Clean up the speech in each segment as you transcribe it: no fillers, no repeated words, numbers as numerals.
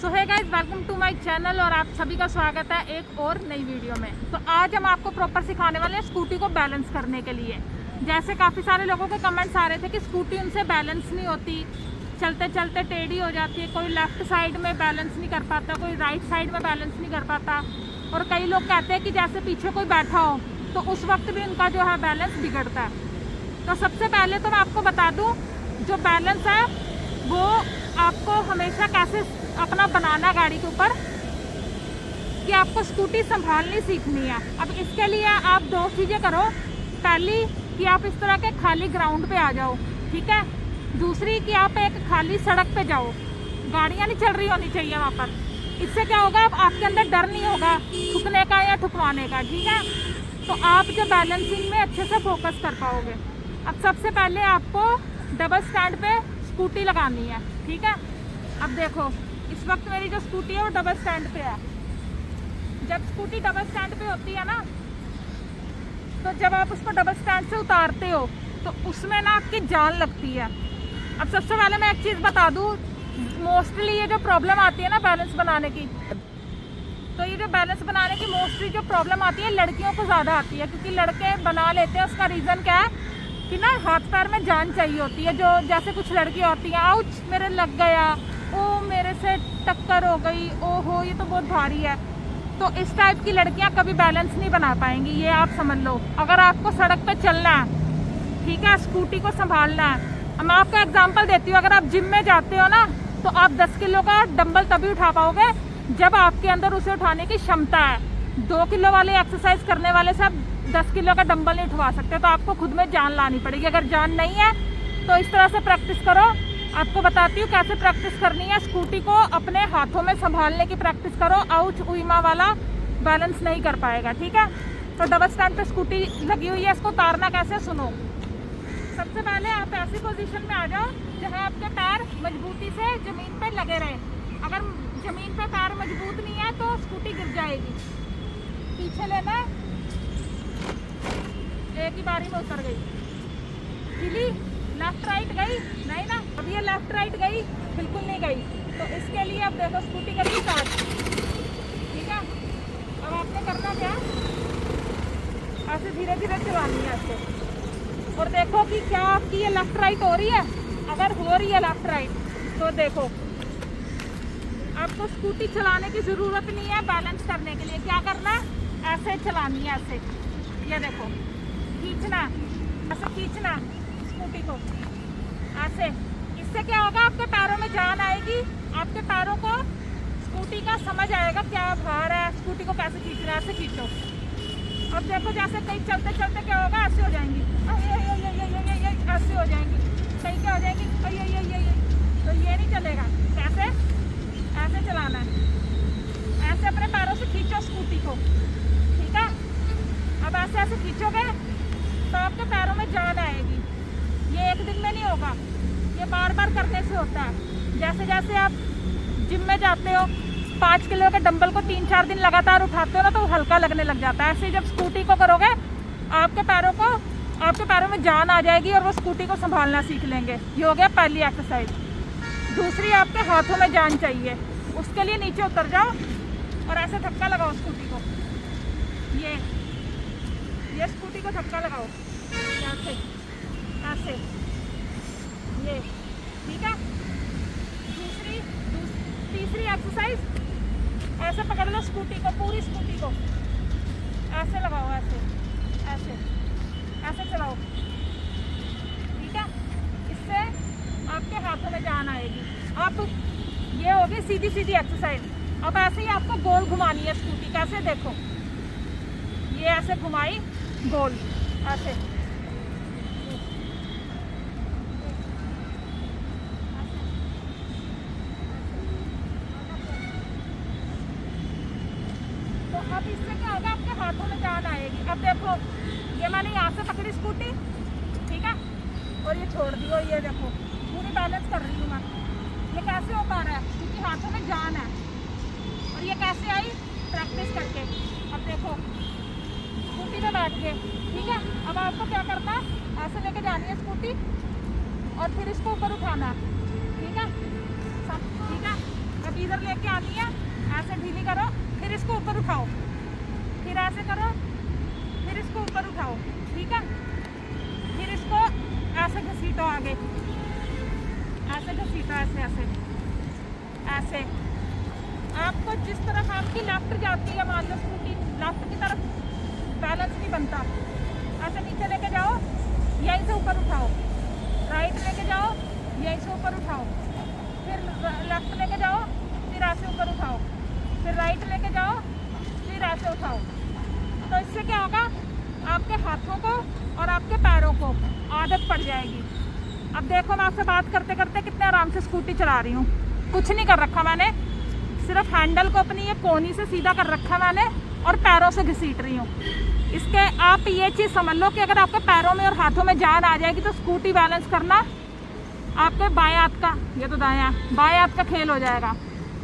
सो है guys, welcome to my channel और आप सभी का स्वागत है एक और नई वीडियो में। तो आज हम आपको प्रॉपर सिखाने वाले हैं स्कूटी को बैलेंस करने के लिए। जैसे काफ़ी सारे लोगों के कमेंट्स आ रहे थे कि स्कूटी उनसे बैलेंस नहीं होती, चलते चलते टेढ़ी हो जाती है, कोई लेफ़्ट साइड में बैलेंस नहीं कर पाता, कोई राइट साइड में बैलेंस नहीं कर पाता। और कई लोग कहते हैं कि जैसे पीछे कोई बैठा हो तो उस वक्त भी उनका जो है बैलेंस बिगड़ता है। तो सबसे पहले तो मैं आपको बता दूँ, जो बैलेंस है वो आपको हमेशा कैसे अपना बनाना गाड़ी के ऊपर, कि आपको स्कूटी संभालनी सीखनी है। अब इसके लिए आप दो चीज़ें करो। पहली कि आप इस तरह के खाली ग्राउंड पे आ जाओ, ठीक है। दूसरी कि आप एक खाली सड़क पे जाओ, गाड़ियाँ नहीं चल रही होनी चाहिए वहाँ पर। इससे क्या होगा, आपके अंदर डर नहीं होगा ठुकने का या ठुकवाने का, ठीक है। तो आप जो बैलेंसिंग में अच्छे से फोकस कर पाओगे। अब सबसे पहले आपको डबल स्टैंड पे स्कूटी लगानी है, ठीक है। अब देखो, इस वक्त मेरी जो स्कूटी है वो डबल स्टैंड पे है। जब स्कूटी डबल स्टैंड पे होती है ना, तो जब आप उसको डबल स्टैंड से उतारते हो तो उसमें ना आपकी जान लगती है। अब सबसे पहले मैं एक चीज़ बता दूँ, मोस्टली ये जो प्रॉब्लम आती है ना बैलेंस बनाने की, तो ये जो बैलेंस बनाने की मोस्टली जो प्रॉब्लम आती है लड़कियों को ज़्यादा आती है, क्योंकि लड़के बना लेते हैं। उसका रीज़न क्या है कि ना हाथ पैर में जान चाहिए होती है। जो जैसे कुछ लड़कियाँ होती हैं, आउच मेरे लग गया, ओ मेरे से टक्कर हो गई, ओहो ये तो बहुत भारी है। तो इस टाइप की लड़कियां कभी बैलेंस नहीं बना पाएंगी, ये आप समझ लो। अगर आपको सड़क पे चलना है, ठीक है, स्कूटी को संभालना है। मैं आपको एग्जांपल देती हूँ। अगर आप जिम में जाते हो ना, तो आप 10 किलो का डंबल तभी उठा पाओगे जब आपके अंदर उसे उठाने की क्षमता है। 2 किलो वाले एक्सरसाइज करने वाले से आप 10 किलो का डंबल नहीं उठवा सकते। तो आपको खुद में जान लानी पड़ेगी। अगर जान नहीं है तो इस तरह से प्रैक्टिस करो। आपको बताती हूँ कैसे प्रैक्टिस करनी है। स्कूटी को अपने हाथों में संभालने की प्रैक्टिस करो। आउच उइमा वाला बैलेंस नहीं कर पाएगा, ठीक है। तो डबल स्टैंड पे स्कूटी लगी हुई है, इसको उतारना कैसे सुनो। सबसे पहले आप ऐसी पोजीशन में आ जाओ जहाँ आपके पैर मजबूती से ज़मीन पे लगे रहे। अगर ज़मीन पे पैर मजबूत नहीं है तो स्कूटी गिर जाएगी। पीछे लेना, एक ही बारी में उतर गई। हिली, लेफ्ट राइट गई नहीं ना, अब ये लेफ्ट राइट गई, बिल्कुल नहीं गई। तो इसके लिए अब देखो स्कूटी करी स्टार्ट, ठीक है। अब आपने करना क्या, ऐसे धीरे धीरे चलानी है ऐसे, और देखो कि क्या आपकी ये लेफ्ट राइट हो रही है। अगर हो रही है लेफ्ट राइट तो देखो, आपको स्कूटी चलाने की ज़रूरत नहीं है। बैलेंस करने के लिए क्या करना है, ऐसे चलानी है, ऐसे, ये देखो, खींचना, ऐसे खींचना स्कूटी को ऐसे। इससे क्या होगा, आपके पैरों में जान आएगी, आपके पैरों को स्कूटी का समझ आएगा क्या भार है, स्कूटी को कैसे खींचना है। ऐसे खींचो। अब देखो, जैसे कहीं चलते चलते क्या होगा, ऐसे हो जाएंगी, ऐसे हो जाएंगी, कहीं क्या हो जाएंगी, तो ये नहीं चलेगा। कैसे, ऐसे चलाना है, ऐसे अपने पैरों से खींचो स्कूटी को, ठीक है। अब ऐसे ऐसे खींचोगे तो आपके पैरों में जान आएगी। ये एक दिन में नहीं होगा, ये बार बार करने से होता है। जैसे जैसे आप जिम में जाते हो, 5 किलो के डंबल को 3-4 दिन लगातार उठाते हो ना, तो हल्का लगने लग जाता है। ऐसे जब स्कूटी को करोगे, आपके पैरों में जान आ जाएगी और वो स्कूटी को संभालना सीख लेंगे। ये हो गया पहली एक्सरसाइज। दूसरी, आपके हाथों में जान चाहिए। उसके लिए नीचे उतर जाओ और ऐसे धक्का लगाओ स्कूटी को। ये स्कूटी को धक्का लगाओ ऐसे ऐसे, ये, ठीक है। तीसरी एक्सरसाइज, ऐसे पकड़ लो स्कूटी को, पूरी स्कूटी को ऐसे लगाओ, ऐसे ऐसे ऐसे चलाओ, ठीक है। इससे आपके हाथों में जान आएगी। अब ये होगी सीधी सीधी एक्सरसाइज। अब ऐसे ही आपको गोल घुमानी है स्कूटी। कैसे, देखो, ये ऐसे घुमाई गोल, ऐसे अब इससे क्या होगा, आपके हाथों में जान आएगी। अब देखो, ये मैंने यहाँ से पकड़ी स्कूटी, ठीक है, और ये छोड़ दी, और ये देखो पूरी बैलेंस कर रही हूँ मैं। ये कैसे हो पा रहा है, क्योंकि हाथों में जान है। और ये कैसे आई, प्रैक्टिस करके। अब देखो, स्कूटी पे बैठ गए, ठीक है। अब आपको क्या करना है, ऐसे लेके जानी है स्कूटी और फिर इसको ऊपर उठाना है, ठीक है, सब ठीक है। अब इधर लेके आनी है, ऐसे ढीली करो, फिर इसको ऊपर उठाओ, फिर ऐसे करो, फिर इसको ऊपर उठाओ, ठीक है। फिर इसको ऐसे घसीटो आगे, ऐसे घसीटो, ऐसे ऐसे ऐसे। आपको जिस तरफ आपकी लेफ्ट जाती है, मान लो स्कूटी लेफ्ट की तरफ, बैलेंस नहीं बनता, ऐसे नीचे लेके जाओ, यहीं से ऊपर उठाओ, राइट लेके जाओ, यहीं से ऊपर उठाओ, फिर लेफ्ट लेके जाओ, फिर ऐसे ऊपर उठाओ, फिर राइट लेके जाओ, फिर ऐसे उठाओ। तो इससे क्या होगा, आपके हाथों को और आपके पैरों को आदत पड़ जाएगी। अब देखो, मैं आपसे बात करते करते कितने आराम से स्कूटी चला रही हूँ, कुछ नहीं कर रखा मैंने, सिर्फ हैंडल को अपनी ये कोहनी से सीधा कर रखा मैंने और पैरों से घसीट रही हूँ। इसके आप ये चीज़ समझ लो कि अगर आपके पैरों में और हाथों में जान आ जाएगी तो स्कूटी बैलेंस करना आपके बाएं हाथ का, ये तो दायां, बाएं हाथ का खेल हो जाएगा।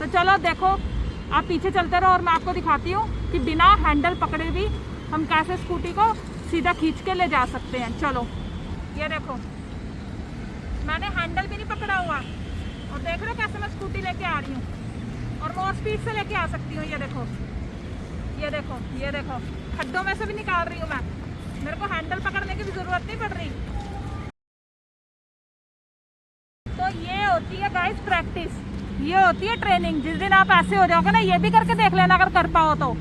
तो चलो देखो, आप पीछे चलते रहो और मैं आपको दिखाती हूँ कि बिना हैंडल पकड़े भी हम कैसे स्कूटी को सीधा खींच के ले जा सकते हैं। चलो, ये देखो, मैंने हैंडल भी नहीं पकड़ा हुआ और देख रहे हो कैसे मैं स्कूटी लेके आ रही हूँ और बहुत स्पीड से लेके आ सकती हूँ। ये देखो, ये देखो, ये देखो, खड्डों में से भी निकाल रही हूँ मैं, मेरे को हैंडल पकड़ने की भी जरूरत नहीं पड़ रही। तो ये होती है गाइस प्रैक्टिस, ये होती है ट्रेनिंग। जिस दिन आप ऐसे हो जाओगे ना, ये भी करके देख लेना अगर कर पाओ तो।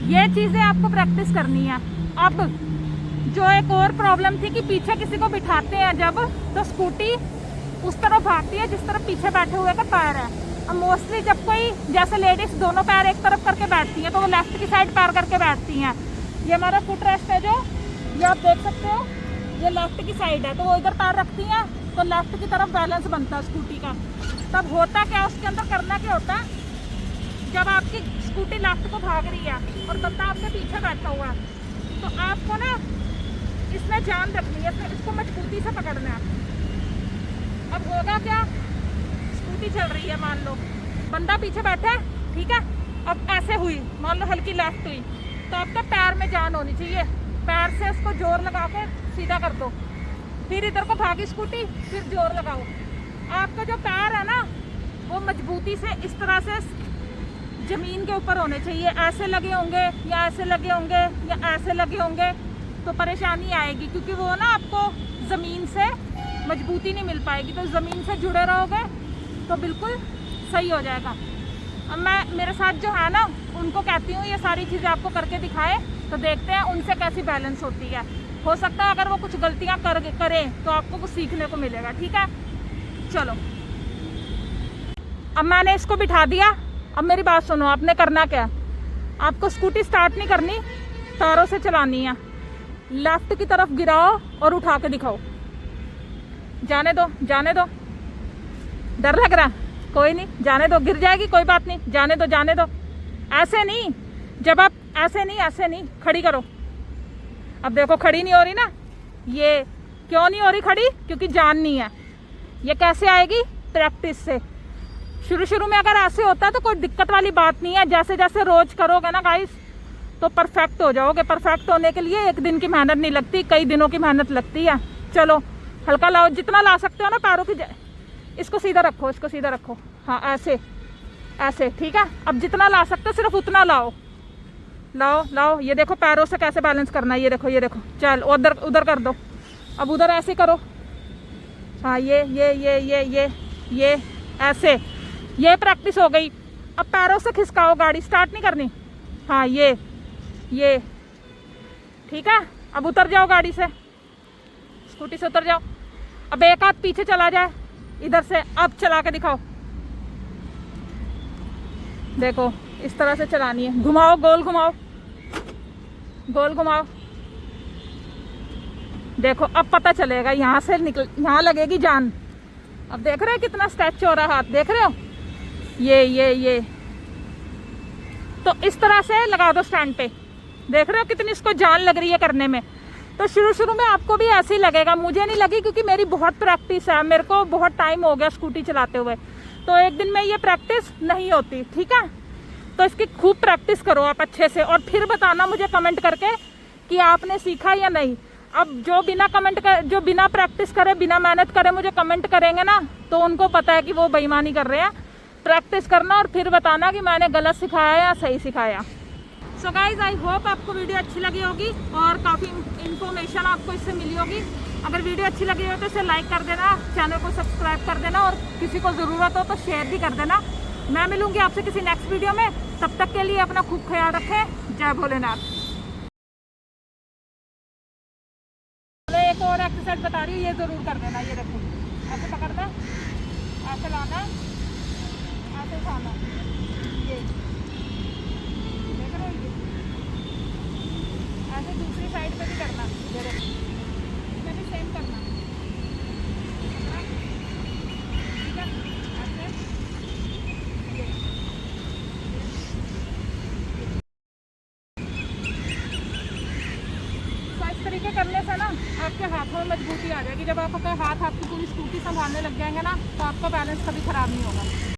ये चीज़ें आपको प्रैक्टिस करनी है। अब जो एक और प्रॉब्लम थी कि पीछे किसी को बिठाते हैं जब, तो स्कूटी उस तरफ भागती है जिस तरफ पीछे बैठे हुए का पैर है। अब मोस्टली जब कोई, जैसे लेडीज दोनों पैर एक तरफ करके बैठती हैं, तो वो लेफ्ट की साइड पैर करके बैठती हैं। ये हमारा फुट रेस्ट है जो, ये आप देख सकते हो, ये लेफ्ट की साइड है, तो वो इधर पैर रखती हैं तो लेफ्ट की तरफ बैलेंस बनता है स्कूटी का। तब होता क्या, उसके अंदर करना क्या होता है, जब आपकी स्कूटी लेफ्ट को भाग रही है और बंदा आपके पीछे बैठा हुआ है, तो आपको ना इसमें जान रखनी है, इसको मजबूती से पकड़ना है। अब होगा क्या, स्कूटी चल रही है, मान लो बंदा पीछे बैठा है, ठीक है, अब ऐसे हुई, मान लो हल्की लेफ्ट हुई, तो आपका पैर में जान होनी चाहिए, पैर से उसको जोर लगा के सीधा कर दो, फिर इधर को भागी स्कूटी, फिर जोर लगाओ। आपका जो पैर है ना, वो मजबूती से इस तरह से जमीन के ऊपर होने चाहिए, ऐसे लगे होंगे या ऐसे लगे होंगे या ऐसे लगे होंगे तो परेशानी आएगी, क्योंकि वो ना आपको ज़मीन से मजबूती नहीं मिल पाएगी। तो ज़मीन से जुड़े रहोगे तो बिल्कुल सही हो जाएगा। अब मैं, मेरे साथ जो है ना, उनको कहती हूँ ये सारी चीज़ें आपको करके दिखाएं, तो देखते हैं उनसे कैसी बैलेंस होती है। हो सकता है अगर वो कुछ गलतियाँ करें तो आपको कुछ सीखने को मिलेगा, ठीक है। चलो, अब मैंने इसको बिठा दिया। अब मेरी बात सुनो, आपने करना क्या, आपको स्कूटी स्टार्ट नहीं करनी, पैरों से चलानी है। लेफ्ट की तरफ गिराओ और उठा के दिखाओ, जाने दो, जाने दो, डर लग रहा, कोई नहीं, जाने दो, गिर जाएगी, कोई बात नहीं, जाने दो, जाने दो। ऐसे नहीं, जब आप ऐसे नहीं, ऐसे नहीं, खड़ी करो। अब देखो खड़ी नहीं हो रही ना, ये क्यों नहीं हो रही खड़ी, क्योंकि जान नहीं है। ये कैसे आएगी, प्रैक्टिस से। शुरू शुरू में अगर ऐसे होता है तो कोई दिक्कत वाली बात नहीं है, जैसे जैसे रोज करोगे ना गाइस तो परफेक्ट हो जाओगे। परफेक्ट होने के लिए एक दिन की मेहनत नहीं लगती, कई दिनों की मेहनत लगती है। चलो, हल्का लाओ, जितना ला सकते हो ना पैरों की, इसको सीधा रखो, इसको सीधा रखो, हाँ ऐसे ऐसे, ठीक है। अब जितना ला सकते हो सिर्फ उतना लाओ, लाओ लाओ। ये देखो पैरों से कैसे बैलेंस करना है, ये देखो, ये देखो, चल उधर उधर कर दो, अब उधर ऐसे करो, हाँ ये ऐसे, ये प्रैक्टिस हो गई। अब पैरों से खिसकाओ, गाड़ी स्टार्ट नहीं करनी, हाँ ये ठीक है। अब उतर जाओ गाड़ी से, स्कूटी से उतर जाओ। अब एक हाथ पीछे चला जाए इधर से, अब चला के दिखाओ, देखो इस तरह से चलानी है, घुमाओ, गोल घुमाओ, गोल घुमाओ, देखो अब पता चलेगा, यहाँ से निकल, यहाँ लगेगी जान। अब देख रहे हो कितना स्ट्रेच हो रहा है हाथ, देख रहे हो, ये तो इस तरह से लगा दो स्टैंड पे, देख रहे हो कितनी इसको जान लग रही है करने में। तो शुरू में आपको भी ऐसे ही लगेगा, मुझे नहीं लगी क्योंकि मेरी बहुत प्रैक्टिस है, मेरे को बहुत टाइम हो गया स्कूटी चलाते हुए, तो एक दिन में ये प्रैक्टिस नहीं होती, ठीक है। तो इसकी खूब प्रैक्टिस करो आप अच्छे से, और फिर बताना मुझे कमेंट करके कि आपने सीखा या नहीं। अब जो बिना प्रैक्टिस करे, बिना मेहनत करे मुझे कमेंट करेंगे ना, तो उनको पता है कि वो बेईमानी कर रहे हैं। प्रैक्टिस करना और फिर बताना कि मैंने गलत सिखाया या सही सिखाया। सो गाइज, आई होप आपको वीडियो अच्छी लगी होगी और काफ़ी इन्फॉर्मेशन आपको इससे मिली होगी। अगर वीडियो अच्छी लगी हो तो इसे लाइक कर देना, चैनल को सब्सक्राइब कर देना और किसी को ज़रूरत हो तो शेयर भी कर देना। मैं मिलूंगी आपसे किसी नेक्स्ट वीडियो में, तब तक के लिए अपना खूब ख्याल रखें। जय भोलेनाथ। एक और एक्सरसाइज बता रही हूँ, ये ज़रूर कर देना। ये देखो, ऐसे पकड़ना, ऐसे लाना, ऐसे उठाना, ये देख रहे हो, ये ऐसे दूसरी साइड पे भी करना। ये देखो, इसमें भी सेम करना, ठीक है, ऐसे ये। तो इस तरीके करने से ना आपके हाथों में मजबूती आ जाएगी। जब आपका हाथ आपकी पूरी स्कूटी संभालने लग जाएंगे ना, तो आपका बैलेंस कभी ख़राब नहीं होगा।